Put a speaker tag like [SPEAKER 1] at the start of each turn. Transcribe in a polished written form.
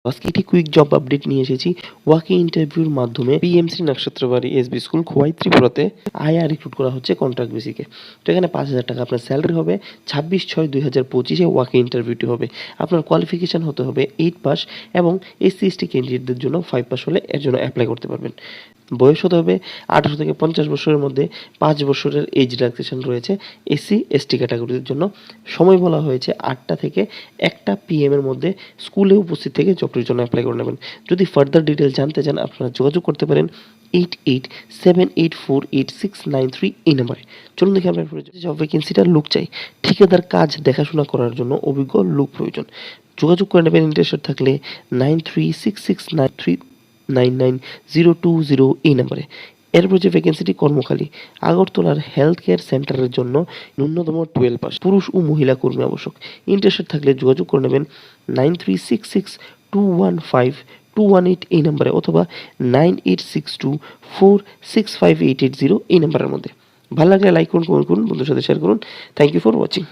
[SPEAKER 1] আজকে একটি quick job update নিয়ে এসেছি। ওয়াক-ইন ইন্টারভিউর মাধ্যমে পিএমসি নকশাত্রবাড়ি এসবি স্কুল খোয়াই ত্রিপুরাতে আয়া রিক্রুট করা হচ্ছে কন্ট্রাক্ট বেসিকে। তো এখানে 5,000 টাকা আপনার স্যালারি হবে। 26/6/2025 ওয়াক-ইন ইন্টারভিউটি হবে। আপনার কোয়ালিফিকেশন হতে হবে 8 পাস এবং SC/ST ক্যান্ডিডেটদের জন্য 5 পাস হলে এর জন্য অ্যাপ্লাই করতে পারবেন। বয়স হতে হবে 18 থেকে 50 বছরের মধ্যে। 5 বছরের এজ রিল্যাক্সেশন রয়েছে SC/ST ক্যাটাগরির জন্য। সময় বলা হয়েছে 8টা থেকে 1টা PM এর মধ্যে স্কুলে উপস্থিত থেকে জবটির জন্য অ্যাপ্লাই করে নেবেন। যদি ফার্দার ডিটেইলস জানতে চান আপনারা যোগাযোগ করতে পারেন 8878486693 এই নম্বরে। চলুন দেখি আমরা জব ভ্যাকেন্সিটার লোক চাই। ঠিকাদার কাজ দেখাশোনা করার জন্য অভিজ্ঞ লোক প্রয়োজন। যোগাযোগ করে নেবেন ইন্টারেস্টেড থাকলে 9366939920 এই নম্বরে। এরপর যে ভ্যাকেন্সিটি কর্মখালী আগরতলার হেলথ কেয়ার সেন্টারের জন্য ন্যূনতম 12 পাস পুরুষ ও মহিলা কর্মী আবশ্যক। ইন্টারেস্টেড থাকলে যোগাযোগ করে নেবেন 9366215218 এই নম্বরে অথবা 9862465880 এই নম্বরের মধ্যে। ভালো লাগলে লাইক করুন, কমেন্ট করুন, বন্ধুদের সাথে শেয়ার করুন। Thank you for watching.